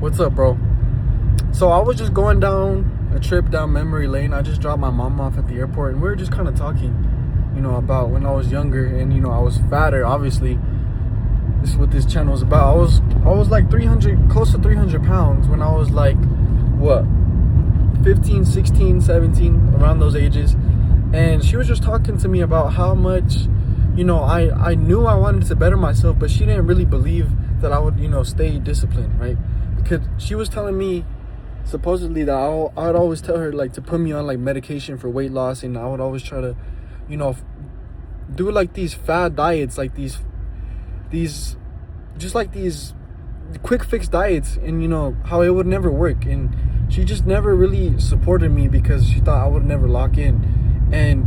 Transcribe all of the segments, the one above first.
What's up, bro? So I was just going down a trip down memory lane. I just dropped my mom off at the airport, and we were just kind of talking, about when I was younger, and I was fatter. Obviously, this is what this channel is about. I was like 300, close to 300 pounds when I was like, what, 15, 16, 17, around those ages. And she was just talking to me about how much, I knew I wanted to better myself, but she didn't really believe that I would, stay disciplined, right? Because she was telling me supposedly that I'd always tell her like to put me on like medication for weight loss, and I would always try to, do like these fad diets, like these just like these quick fix diets, and how it would never work. And she just never really supported me because she thought I would never lock in. And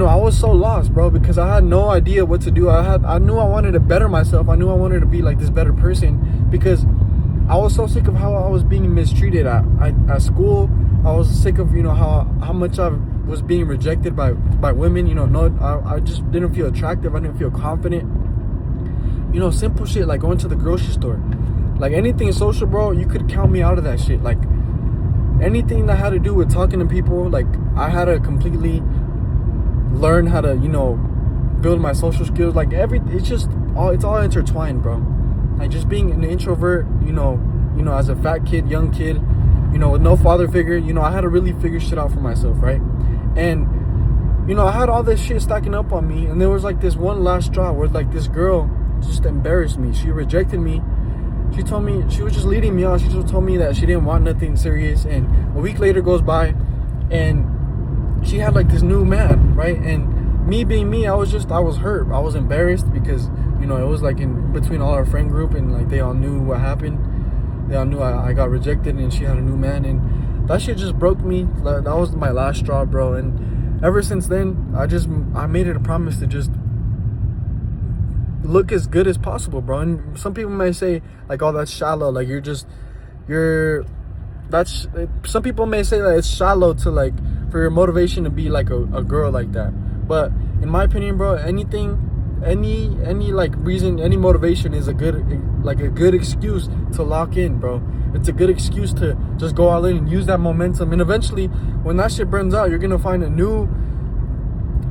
I was so lost, bro, because I had no idea what to do. I knew I wanted to better myself. I knew I wanted to be like this better person, because I was so sick of how I was being mistreated at school. I was sick of how much I was being rejected by women. I just didn't feel attractive. I didn't feel confident. Simple shit like going to the grocery store, like anything social, bro. You could count me out of that shit. Like anything that had to do with talking to people, like I had to completely learn how to build my social skills. Like it's all intertwined, bro. Like just being an introvert, as a fat kid, young kid, with no father figure, I had to really figure shit out for myself, right? And I had all this shit stacking up on me, and there was like this one last straw where like this girl just embarrassed me. She rejected me. She told me she was just leading me on. She just told me that she didn't want nothing serious. And a week later goes by, and she had like this new man, right? And me being me, I was hurt. I was embarrassed because it was like in between all our friend group, and like they all knew what happened. They all knew I got rejected, and she had a new man, and that shit just broke me. That was my last straw, bro. And ever since then, I made it a promise to just look as good as possible, bro. And some people may say like, oh, that's shallow, like some people may say that it's shallow to like for your motivation to be like a girl like that. But in my opinion, bro, any like reason, any motivation is a good excuse to lock in, bro. It's a good excuse to just go all in and use that momentum. And eventually, when that shit burns out, you're gonna find a new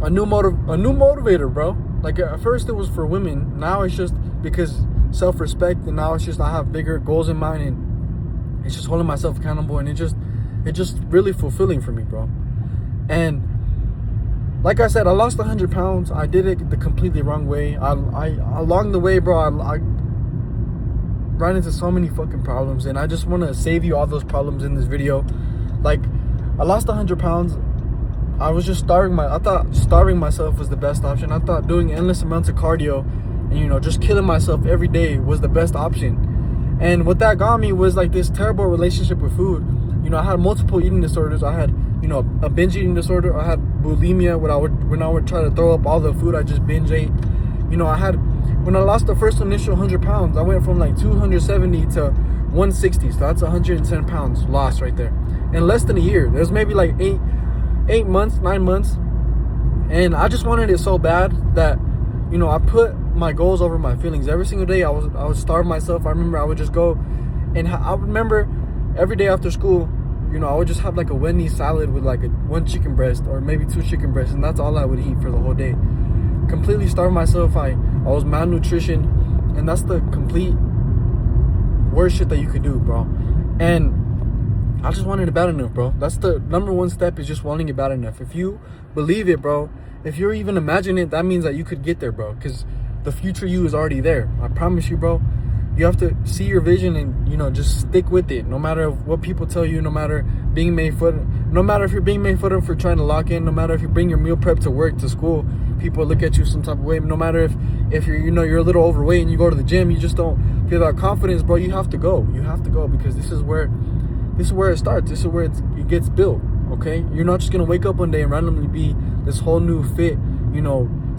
motivator, bro. Like at first it was for women, now it's just because self-respect, and now it's just I have bigger goals in mind, and it's just holding myself accountable, and it's just really fulfilling for me, bro. And like I said, I lost 100 pounds. I did it the completely wrong way. I along the way, bro, I ran into so many fucking problems, and I just want to save you all those problems in this video. Like, I lost 100 pounds. I was just I thought starving myself was the best option. I thought doing endless amounts of cardio and, just killing myself every day was the best option. And what that got me was like this terrible relationship with food. I had multiple eating disorders. I had, a binge eating disorder. I had bulimia when I would try to throw up all the food I just binge ate. When I lost the first initial 100 pounds, I went from like 270 to 160. So that's 110 pounds lost right there in less than a year. There's maybe like 9 months. And I just wanted it so bad that, I put my goals over my feelings. Every single day I would starve myself. I remember I would just go, and I remember every day after school, I would just have like a Wendy's salad with like one chicken breast or maybe 2 chicken breasts, and that's all I would eat for the whole day. Completely starved myself. I was malnutrition, and that's the complete worst shit that you could do, bro. And I just wanted it bad enough, bro. That's the number one step, is just wanting it bad enough. If you believe it, bro, if you're even imagining it, that means that you could get there, bro, because the future you is already there. I promise you, bro. You have to see your vision and, just stick with it. No matter what people tell you, no matter if you're being made fun of for trying to lock in, no matter if you bring your meal prep to work, to school, people look at you some type of way. No matter if you're, you're a little overweight and you go to the gym, you just don't feel that confidence, bro. You have to go. You have to go, because this is where it starts. This is where it gets built, okay? You're not just going to wake up one day and randomly be this whole new fit,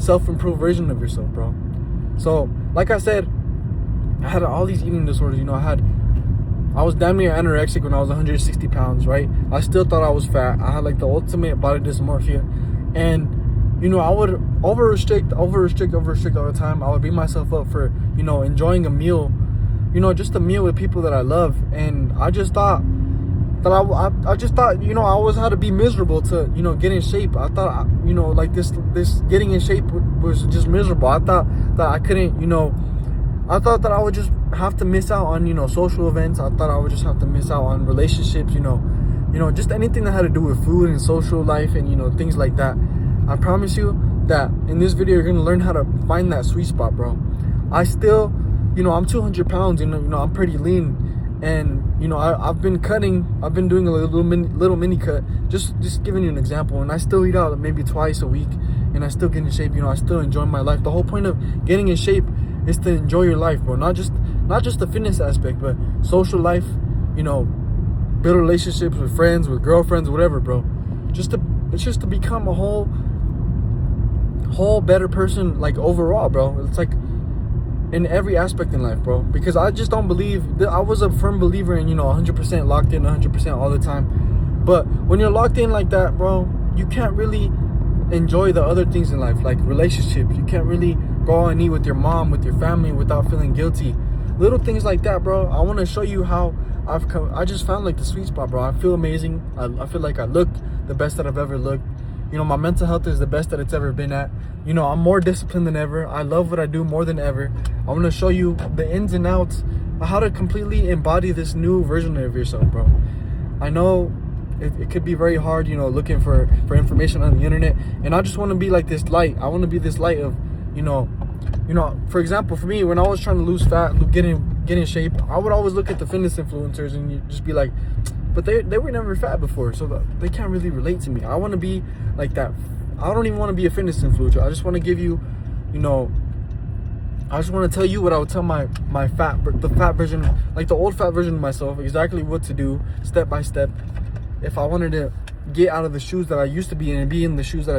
self-improved version of yourself, bro. So, like I said, I had all these eating disorders. I was damn near anorexic when I was 160 pounds, right? I still thought I was fat. I had like the ultimate body dysmorphia. And, I would over restrict all the time. I would beat myself up for, enjoying a meal just a meal with people that I love. And I just thought that I just thought, I always had to be miserable to, get in shape. I thought, like this getting in shape was just miserable. I thought that I couldn't, I thought that I would just have to miss out on, social events. I thought I would just have to miss out on relationships, just anything that had to do with food and social life and, things like that. I promise you that in this video, you're going to learn how to find that sweet spot, bro. I still, I'm 200 pounds, I'm pretty lean. And, I've been doing a little mini cut, just giving you an example. And I still eat out maybe twice a week, and I still get in shape, I still enjoy my life. The whole point of getting in shape is to enjoy your life, bro. Not just the fitness aspect, but social life, build relationships with friends, with girlfriends, whatever, bro. It's just to become a whole better person, like, overall, bro. It's like in every aspect in life, bro. Because I just don't believe I was a firm believer in, 100% locked in, 100% all the time. But when you're locked in like that, bro, you can't really enjoy the other things in life, like relationships. You can't really go out and eat with your mom, with your family, without feeling guilty. Little things like that, bro. I want to show you how I just found, like, the sweet spot, bro. I feel amazing. I feel like I look the best that I've ever looked. My mental health is the best that it's ever been at. I'm more disciplined than ever. I love what I do more than ever. I want to show you the ins and outs of how to completely embody this new version of yourself, bro. I know it could be very hard, looking for information on the internet. And I just want to be like this light. I want to be this light of, for example, for me, when I was trying to lose fat, get in shape, I would always look at the fitness influencers and you just be like, but they were never fat before, so they can't really relate to me. I want to be like that. I don't even want to be a fitness influencer. I just want to give you, I just want to tell you what I would tell the fat version, like the old fat version of myself, exactly what to do, step by step, if I wanted to get out of the shoes that I used to be in and be in the shoes that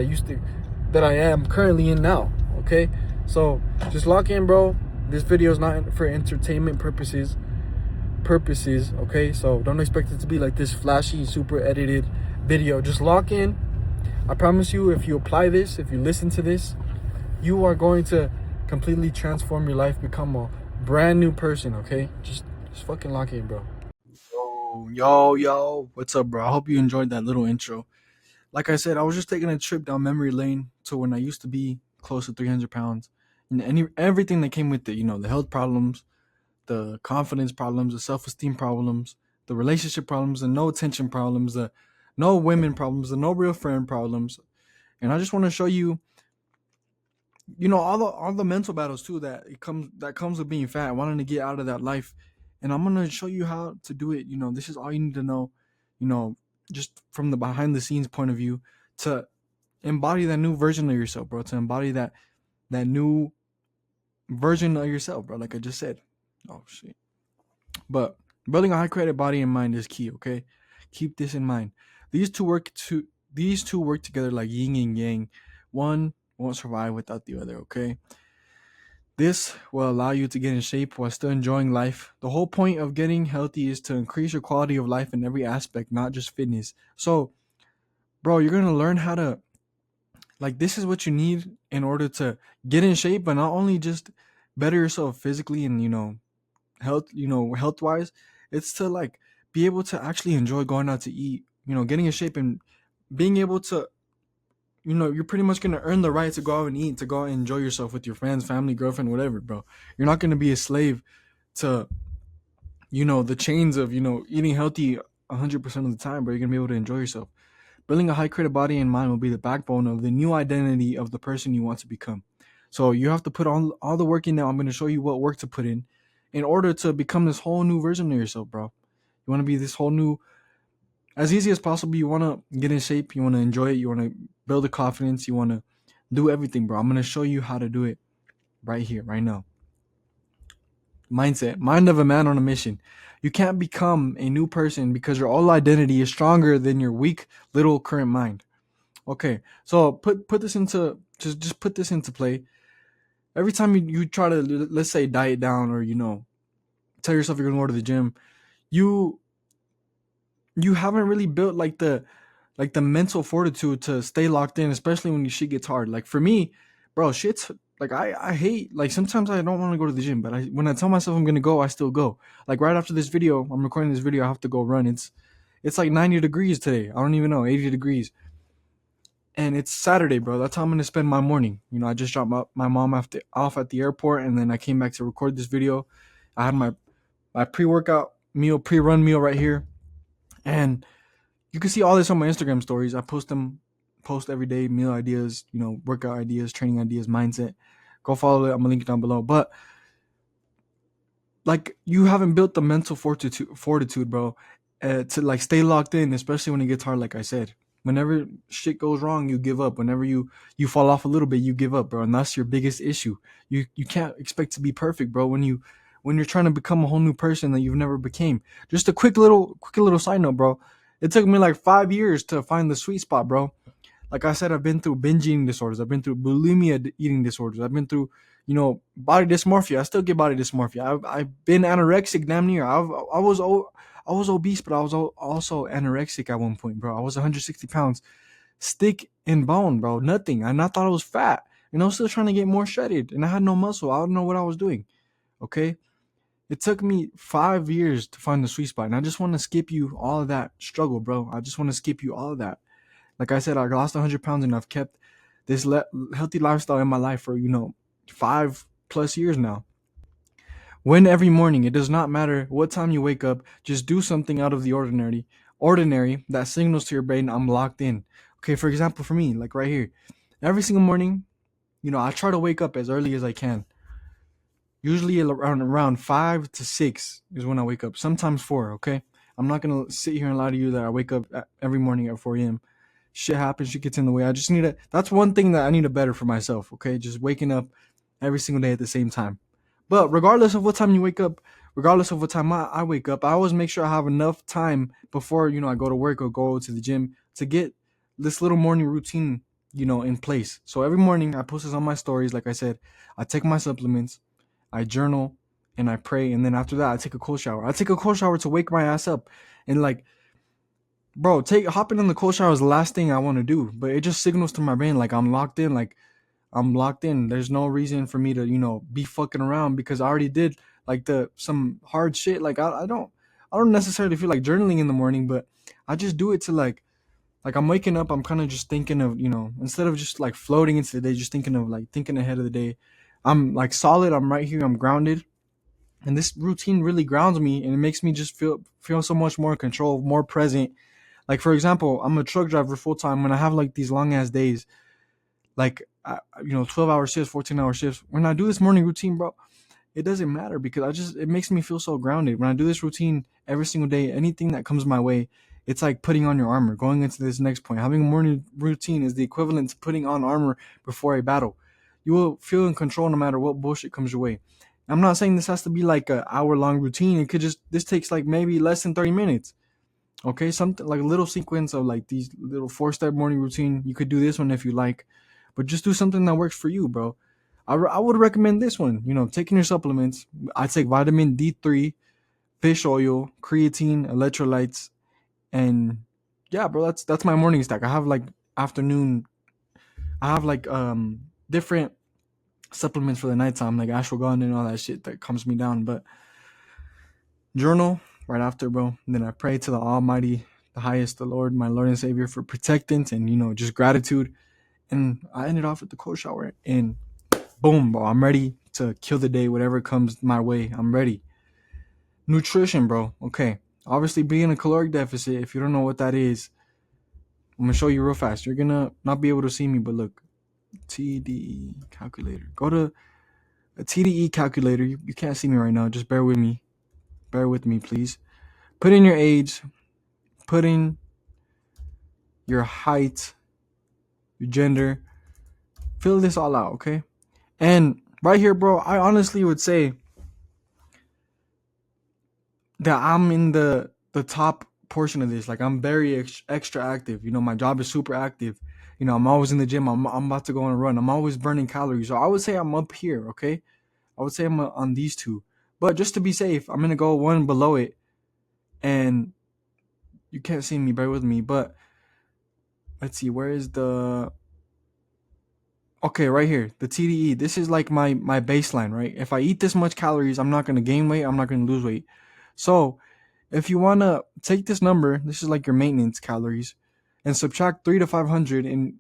I am currently in now. Okay, so just lock in, bro. This video is not for entertainment purposes. Okay, so don't expect it to be like this flashy, super edited video. Just lock in. I promise you, if you apply this, if you listen to this, you are going to completely transform your life, become a brand new person. Okay, just fucking lock in, bro. Yo, what's up, bro? I hope you enjoyed that little intro. Like I said, I was just taking a trip down memory lane to when I used to be close to 300 pounds, and everything that came with it, the health problems, the confidence problems, the self-esteem problems, the relationship problems, the no attention problems, the no women problems, the no real friend problems. And I just want to show you, all the mental battles too that comes with being fat, wanting to get out of that life. And I'm gonna show you how to do it. This is all you need to know, you know, just from the behind the scenes point of view, to embody that new version of yourself, bro. To embody that new version of yourself, bro. Like I just said. Oh shit. But building a high credit body and mind is key, okay? Keep this in mind. These two work together like yin and yang. One won't survive without the other, okay? This will allow you to get in shape while still enjoying life. The whole point of getting healthy is to increase your quality of life in every aspect, not just fitness. So, bro, you're going to learn how to, like, this is what you need in order to get in shape, but not only just better yourself physically and, health wise. It's to, like, be able to actually enjoy going out to eat, getting in shape and being able to, you're pretty much going to earn the right to go out and eat, to go out and enjoy yourself with your friends, family, girlfriend, whatever, bro. You're not going to be a slave to, the chains of, eating healthy 100% of the time, bro. You're going to be able to enjoy yourself. Building a high credit body and mind will be the backbone of the new identity of the person you want to become. So you have to put on all the work in now. I'm going to show you what work to put in order to become this whole new version of yourself, bro. You want to be this whole new, as easy as possible. You want to get in shape. You want to enjoy it. You want to build the confidence. You want to do everything, bro. I'm going to show you how to do it right here, right now. Mindset, mind of a man on a mission. You can't become a new person because your old identity is stronger than your weak little current mind. Okay, so put this into, just put this into play. Every time you try to, let's say, diet down, or tell yourself you're gonna go to the gym, you haven't really built like the mental fortitude to stay locked in, especially when your shit gets hard. Like for me, bro, shit's Like I hate, like sometimes I don't want to go to the gym, but when I tell myself I'm gonna go, I still go. Like right after this video, I'm recording this video, I have to go run. It's like 90 degrees today. I don't even know, 80 degrees. And it's Saturday, bro. That's how I'm gonna spend my morning. You know, I just dropped my mom off at the airport, and then I came back to record this video. I had my pre-workout meal, pre-run meal right here, and you can see all this on my Instagram stories. I post every day, meal ideas, you know, workout ideas, training ideas, mindset. Go follow it. I'm gonna link it down below. But like, you haven't built the mental fortitude, bro, to like stay locked in, especially when it gets hard. Like I said, whenever shit goes wrong, you give up. Whenever you fall off a little bit, you give up, bro, and that's your biggest issue. You can't expect to be perfect, bro, when you're trying to become a whole new person that you've never became. Just a quick little side note, bro. It took me like 5 years to find the sweet spot, bro. Like I said, I've been through binge eating disorders. I've been through bulimia eating disorders. I've been through, you know, body dysmorphia. I still get body dysmorphia. I've been anorexic damn near. I was obese, but I was also anorexic at one point, bro. I was 160 pounds, stick and bone, bro. Nothing. And I thought I was fat. And I was still trying to get more shredded. And I had no muscle. I don't know what I was doing. Okay. It took me 5 years to find the sweet spot. And I just want to skip you all of that struggle, bro. I just want to skip you all of that. Like I said, I lost 100 pounds and I've kept this healthy lifestyle in my life for, 5+ years now. Win every morning. It does not matter what time you wake up. Just do something out of the ordinary that signals to your brain I'm locked in. Okay, for example, for me, like right here, every single morning, I try to wake up as early as I can. Usually around 5 to 6 is when I wake up. Sometimes 4. Okay, I'm not gonna sit here and lie to you that I wake up every morning at 4 a.m. Shit happens, shit gets in the way. I just need to, that's one thing that I need to better for myself, okay? Just waking up every single day at the same time. But regardless of what time you wake up, regardless of what time I wake up, I always make sure I have enough time before, I go to work or go to the gym to get this little morning routine, in place. So every morning I post this on my stories. Like I said, I take my supplements, I journal, and I pray. And then after that, I take a cold shower. I take a cold shower to wake my ass up. And like, bro, hopping in the cold shower is the last thing I want to do, but it just signals to my brain like I'm locked in, There's no reason for me to, be fucking around because I already did like some hard shit. Like I don't necessarily feel like journaling in the morning, but I just do it to like I'm waking up, I'm kind of just thinking of, instead of just like floating into the day, just thinking of like thinking ahead of the day. I'm like solid, I'm right here, I'm grounded. And this routine really grounds me and it makes me just feel so much more in control, more present. Like for example, I'm a truck driver full time. When I have like these long ass days, like 12-hour shifts, 14-hour shifts. When I do this morning routine, bro, it doesn't matter because it makes me feel so grounded. When I do this routine every single day, anything that comes my way, it's like putting on your armor. Going into this next point, having a morning routine is the equivalent to putting on armor before a battle. You will feel in control no matter what bullshit comes your way. I'm not saying this has to be like an hour long routine. This takes like maybe less than 30 minutes. Okay, something like a little sequence of like these little 4-step morning routine. You could do this one if you like, but just do something that works for you, bro. I would recommend this one. Taking your supplements. I take vitamin D3, fish oil, creatine, electrolytes, and yeah, bro. That's my morning stack. I have like afternoon. I have like different supplements for the nighttime, like ashwagandha and all that shit that calms me down. But journal right after, bro. And then I pray to the Almighty, the highest, the Lord, my Lord and Savior, for protectance and just gratitude. And I ended off with the cold shower, and boom, bro, I'm ready to kill the day, whatever comes my way. I'm ready. Nutrition, bro. Okay. Obviously, being in a caloric deficit, if you don't know what that is, I'm gonna show you real fast. You're gonna not be able to see me, but look, TDE calculator. Go to a TDE calculator. You can't see me right now. Just bear with me. Bear with me, please. Put in your age. Put in your height, your gender. Fill this all out, okay? And right here, bro, I honestly would say that I'm in the top portion of this. Like I'm very extra active. My job is super active. I'm always in the gym. I'm about to go on a run. I'm always burning calories. So I would say I'm up here, okay? I would say I'm on these two. But just to be safe, I'm going to go one below it. And you can't see me, bear with me. But let's see, where is the... Okay, right here, the TDE. This is like my baseline, right? If I eat this much calories, I'm not gonna gain weight. I'm not gonna lose weight. So if you wanna take this number, this is like your maintenance calories, and subtract 3 to 500, and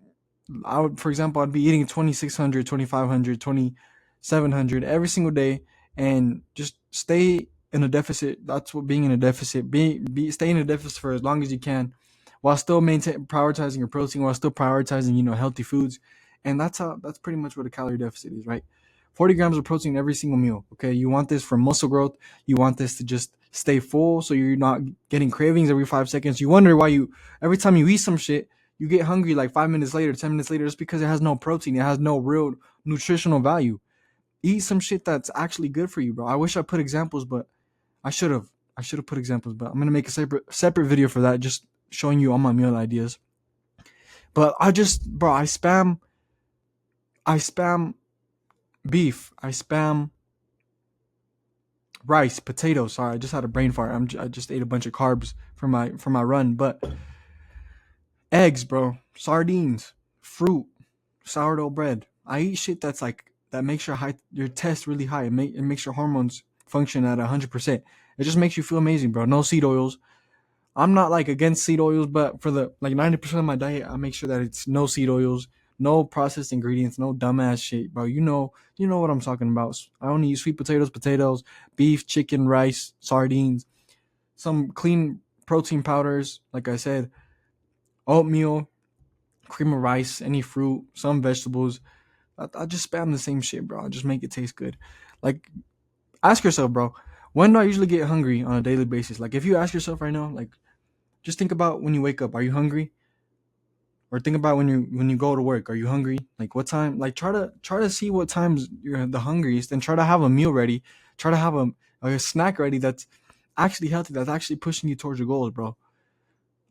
I would, for example, I'd be eating 2,600, 2,500, 2,700 every single day, and just stay in a deficit. That's what being in a deficit. Stay in a deficit for as long as you can, while still maintain prioritizing your protein, while still prioritizing healthy foods, and that's pretty much what a calorie deficit is, right? 40 grams of protein every single meal. Okay, you want this for muscle growth. You want this to just stay full, so you're not getting cravings every 5 seconds. You wonder why you every time you eat some shit you get hungry like 5 minutes later, 10 minutes later. It's because it has no protein. It has no real nutritional value. Eat some shit that's actually good for you, bro. I wish I put examples, but I should have. I should have put examples, but I'm gonna make a separate video for that, just showing you all my meal ideas. But bro, I spam beef. I spam rice, potatoes. Sorry, I just had a brain fart. I just ate a bunch of carbs for my run, but eggs, bro, sardines, fruit, sourdough bread. I eat shit that's like that makes your test really high. It makes your hormones function at 100%. It just makes you feel amazing, bro. No seed oils. I'm not like against seed oils, but for the like 90% of my diet, I make sure that it's no seed oils, no processed ingredients, no dumbass shit, bro. You know what I'm talking about. I only use sweet potatoes, beef, chicken, rice, sardines, some clean protein powders, like I said, oatmeal, cream of rice, any fruit, some vegetables. I just spam the same shit, bro. I just make it taste good. Like, ask yourself, bro, when do I usually get hungry on a daily basis? Like, if you ask yourself right now, like, just think about when you wake up. Are you hungry? Or think about when you go to work. Are you hungry? Like, what time? Like, try to see what times you're the hungriest, and try to have a meal ready. Try to have a snack ready that's actually healthy. That's actually pushing you towards your goals, bro.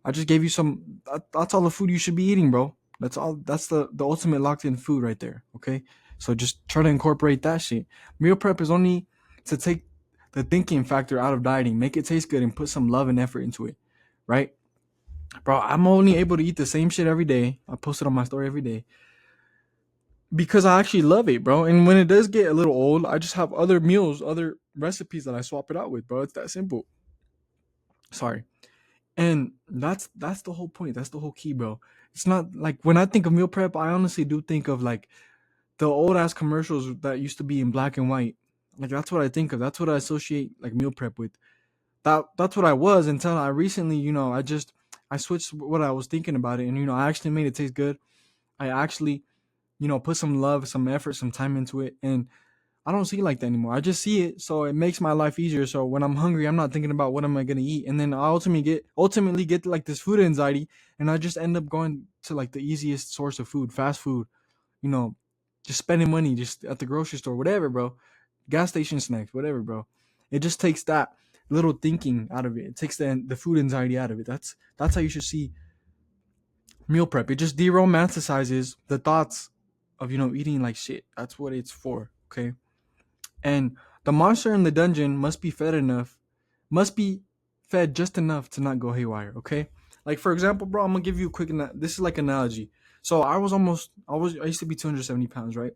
I just gave you some. That's all the food you should be eating, bro. That's all. That's the ultimate locked in food right there. Okay, so just try to incorporate that shit. Meal prep is only to take the thinking factor out of dieting, make it taste good, and put some love and effort into it, right, bro? I'm only able to eat the same shit every day. I post it on my story every day because I actually love it, bro. And when it does get a little old, I just have other meals, other recipes that I swap it out with, bro. It's that simple. Sorry. And that's the whole point. That's the whole key, bro. It's not like when I think of meal prep, I honestly do think of like the old ass commercials that used to be in black and white. Like that's what I think of. That's what I associate like meal prep with. That's what I was until I recently, I switched what I was thinking about it, and I actually made it taste good. I actually, put some love, some effort, some time into it, and I don't see it like that anymore. I just see it, so it makes my life easier. So when I'm hungry, I'm not thinking about what am I gonna eat, and then I ultimately get like this food anxiety, and I just end up going to like the easiest source of food, fast food. You know, just spending money just at the grocery store, whatever, bro. Gas station snacks, whatever, bro. It just takes that little thinking out of it. It takes the food anxiety out of it. That's how you should see meal prep. It just deromanticizes the thoughts of eating like shit. That's what it's for. Okay. And the monster in the dungeon must be fed just enough to not go haywire, okay? Like for example, bro, I'm gonna give you a quick this is like analogy. So I used to be 270 pounds, right?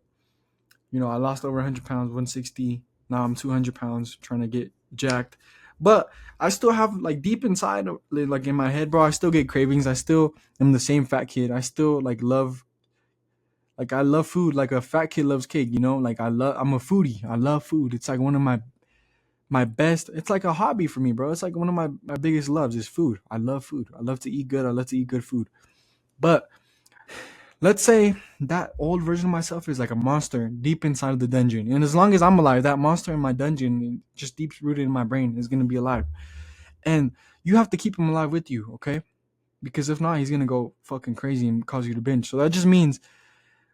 I lost over 100 pounds, 160. Now I'm 200 pounds trying to get jacked. But I still have like deep inside, like in my head, bro, I still get cravings. I still am the same fat kid. I still I love food like a fat kid loves cake, like I'm a foodie. I love food. It's like one of my best. It's like a hobby for me, bro. It's like one of my biggest loves is food. I love food. I love to eat good. I love to eat good food. But let's say that old version of myself is like a monster deep inside of the dungeon. And as long as I'm alive, that monster in my dungeon, just deep rooted in my brain, is gonna be alive. And you have to keep him alive with you, okay? Because if not, he's gonna go fucking crazy and cause you to binge. So that just means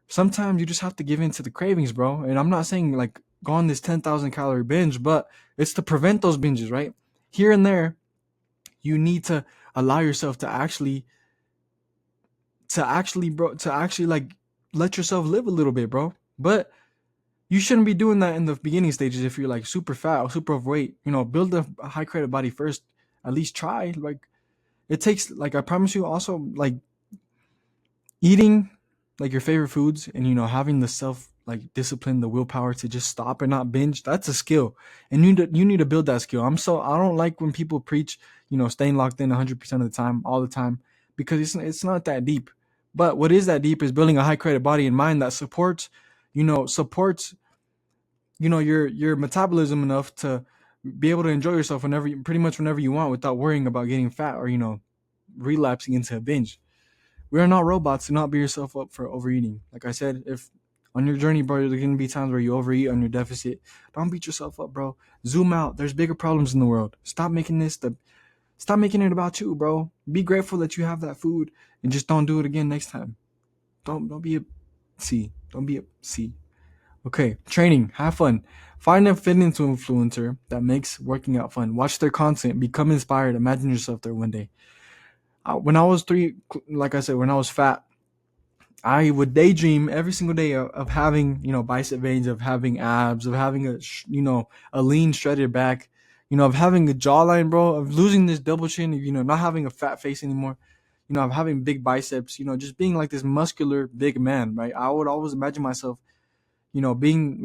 sometimes you just have to give in to the cravings, bro. And I'm not saying like go on this 10,000 calorie binge, but it's to prevent those binges, right? Here and there, you need to allow yourself to actually like let yourself live a little bit, bro. But you shouldn't be doing that in the beginning stages if you're like super fat or super overweight. Build a high credit body first. At least try. Like it takes, like I promise you, also like eating like your favorite foods, and having the self like discipline, the willpower to just stop and not binge, that's a skill. And you need to build that skill. I don't like when people preach, staying locked in 100% of the time, all the time, because it's not that deep. But what is that deep is building a high credit body and mind that supports your metabolism enough to be able to enjoy yourself pretty much whenever you want, without worrying about getting fat or relapsing into a binge. We are not robots. Do not beat yourself up for overeating. Like I said, if on your journey, bro, there's gonna be times where you overeat on your deficit. Don't beat yourself up, bro. Zoom out. There's bigger problems in the world. Stop making it about you, bro. Be grateful that you have that food, and just don't do it again next time. Don't be a C. Don't be a C. Okay, training. Have fun. Find a fitness influencer that makes working out fun. Watch their content. Become inspired. Imagine yourself there one day. When I was like I said, when I was fat, I would daydream every single day of having, bicep veins, of having abs, of having a lean shredded back, of having a jawline, bro, of losing this double chin, not having a fat face anymore, of having big biceps, just being like this muscular big man, right? I would always imagine myself, being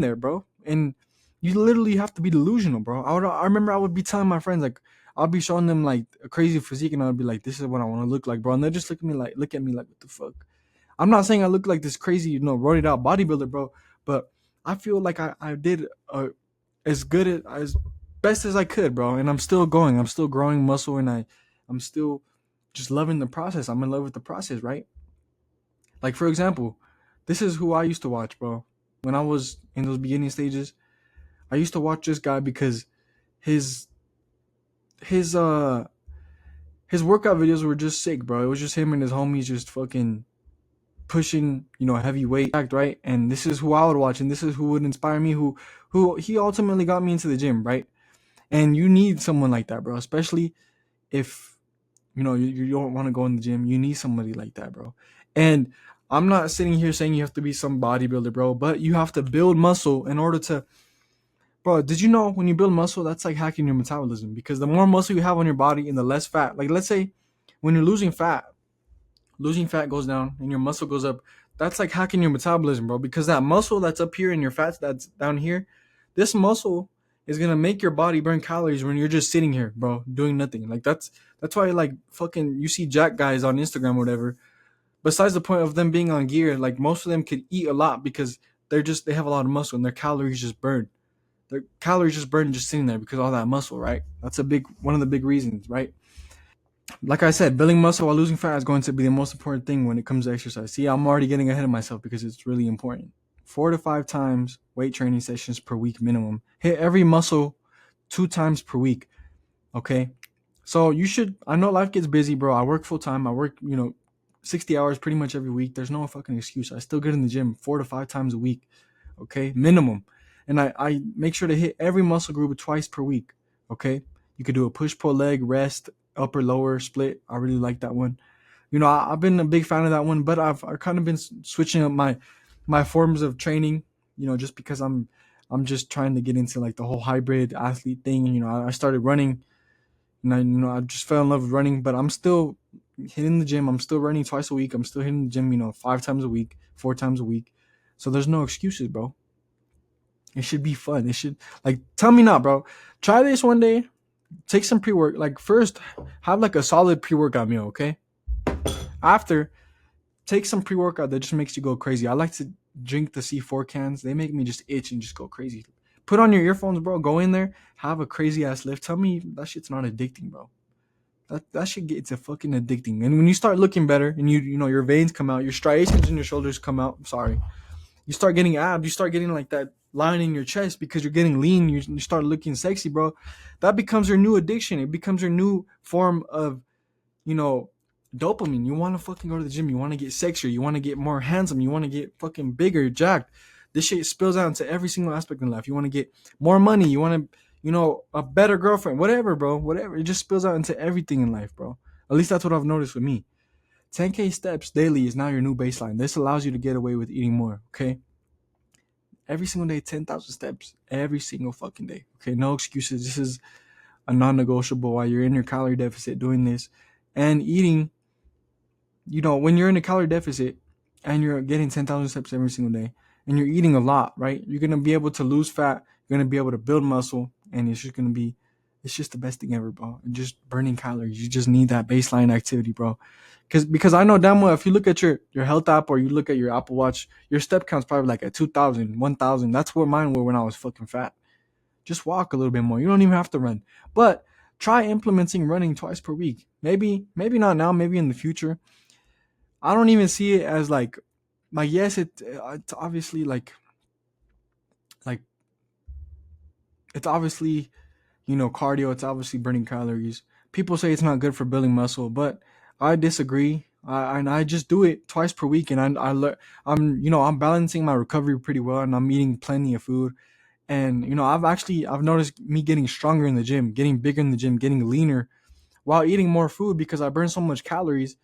there, bro. And you literally have to be delusional, bro. I remember I would be telling my friends, like, I'll be showing them like a crazy physique, and I'll be like, this is what I want to look like, bro. And they just look at me like, what the fuck? I'm not saying I look like this crazy, roided out bodybuilder, bro, but I feel like I did as good as best as I could, bro. And I'm still going. I'm still growing muscle, and I'm still just loving the process. I'm in love with the process, right? Like, for example, this is who I used to watch, bro. When I was in those beginning stages, I used to watch this guy because his his uh his workout videos were just sick, bro. It was just him and his homies just fucking pushing, heavy weight, right? And this is who I would watch, and this is who would inspire me, who he ultimately got me into the gym, right? And you need someone like that, bro, especially if you don't want to go in the gym. You need somebody like that, bro. And I'm not sitting here saying you have to be some bodybuilder, bro, but you have to build muscle in order to, bro. Did you know when you build muscle, that's like hacking your metabolism? Because the more muscle you have on your body and the less fat, like, let's say when you're losing fat goes down and your muscle goes up. That's like hacking your metabolism, bro, because that muscle that's up here and your fats that's down here, this muscle is gonna make your body burn calories when you're just sitting here, bro, doing nothing. Like, that's why, like, fucking, you see jack guys on Instagram or whatever. Besides the point of them being on gear, like, most of them could eat a lot because they have a lot of muscle, and their calories just burn. Their calories just burn just sitting there because of all that muscle, right? That's one of the big reasons, right? Like I said, building muscle while losing fat is going to be the most important thing when it comes to exercise. See, I'm already getting ahead of myself because it's really important. 4 to 5 times weight training sessions per week minimum. Hit every muscle 2 times per week. Okay. So I know life gets busy, bro. I work full time. I work, 60 hours pretty much every week. There's no fucking excuse. I still get in the gym 4 to 5 times a week. Okay. Minimum. And I make sure to hit every muscle group twice per week. Okay. You could do a push pull leg, rest, upper lower split. I really like that one. I've been a big fan of that one, but I've kind of been switching up my forms of training, just because I'm just trying to get into like the whole hybrid athlete thing. I started running, and I just fell in love with running, but I'm still hitting the gym. I'm still running twice a week. I'm still hitting the gym, 5 times a week, 4 times a week. So there's no excuses, bro. It should be fun. It should, like, tell me not, bro. Try this one day. Take some pre-work. Like, first, have like a solid pre-workout meal, okay? After, take some pre-workout that just makes you go crazy. I like to drink the C4 cans. They make me just itch and just go crazy. Put on your earphones, bro. Go in there, have a crazy ass lift. Tell me that shit's not addicting, bro. That shit gets a fucking addicting. And when you start looking better, and your veins come out, your striations in your shoulders come out. I'm sorry. You start getting abs. You start getting like that line in your chest because you're getting lean. You start looking sexy, bro. That becomes your new addiction. It becomes your new form of, you know, dopamine. You want to fucking go to the gym. You want to get sexier. You want to get more handsome. You want to get fucking bigger, jacked. This shit spills out into every single aspect in life. You want to get more money. You want to, a better girlfriend. Whatever, bro. Whatever. It just spills out into everything in life, bro. At least that's what I've noticed with me. 10K steps daily is now your new baseline. This allows you to get away with eating more, okay? Every single day, 10,000 steps. Every single fucking day, okay? No excuses. This is a non-negotiable while you're in your calorie deficit doing this. And eating, when you're in a calorie deficit, and you're getting 10,000 steps every single day, and you're eating a lot, right? You're gonna be able to lose fat. You're gonna be able to build muscle, and it's just the best thing ever, bro. And just burning calories. You just need that baseline activity, bro. Because I know damn well if you look at your health app or you look at your Apple Watch, your step count's probably like at 2,000, 1,000. That's where mine were when I was fucking fat. Just walk a little bit more. You don't even have to run. But try implementing running twice per week. Maybe not now, maybe in the future. I don't even see it as like yes, it's obviously like it's obviously, cardio. It's obviously burning calories. People say it's not good for building muscle, but I disagree. I just do it twice per week, and I'm balancing my recovery pretty well, and I'm eating plenty of food. And I've noticed me getting stronger in the gym, getting bigger in the gym, getting leaner while eating more food because I burn so much calories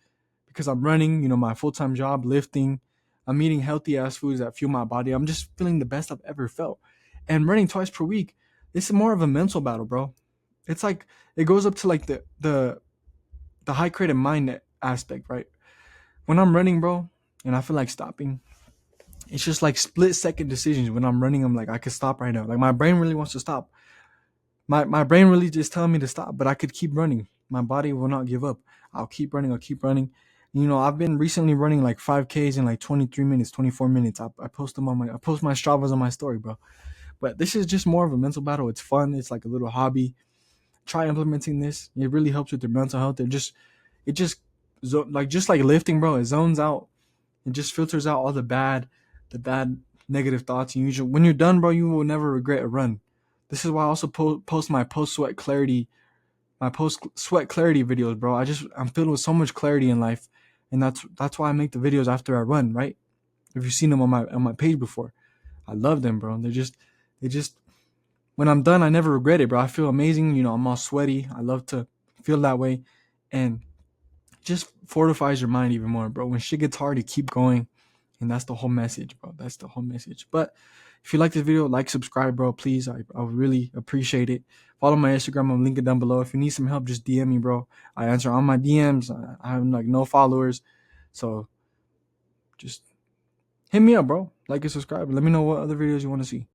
because I'm running, my full-time job, lifting. I'm eating healthy ass foods that fuel my body. I'm just feeling the best I've ever felt. And running twice per week, this is more of a mental battle, bro. It's like it goes up to like the high creative mind aspect, right? When I'm running, bro, and I feel like stopping, it's just like split second decisions. When I'm running, I'm like, I could stop right now. Like my brain really wants to stop. My brain really just telling me to stop, but I could keep running. My body will not give up. I'll keep running. I'll keep running. I've been recently running like 5Ks in like 23 minutes, 24 minutes. I post them I post my Stravas on my story, bro. But this is just more of a mental battle. It's fun. It's like a little hobby. Try implementing this. It really helps with your mental health. Just like lifting, bro. It zones out. It just filters out all the bad negative thoughts. And when you're done, bro, you will never regret a run. This is why I also post my post sweat clarity videos, bro. I'm filled with so much clarity in life, and that's why I make the videos after I run, right? If you've seen them on my page before, I love them, bro. They just when I'm done, I never regret it, bro. I feel amazing. I'm all sweaty. I love to feel that way, and just fortifies your mind even more, bro. When shit gets hard, you keep going, and that's the whole message, bro. That's the whole message. But if you like this video, like, subscribe, bro. Please, I would really appreciate it. Follow my Instagram. I'm linking down below. If you need some help, just DM me, bro. I answer all my DMs. I have like no followers, so just hit me up, bro. Like and subscribe. Let me know what other videos you want to see.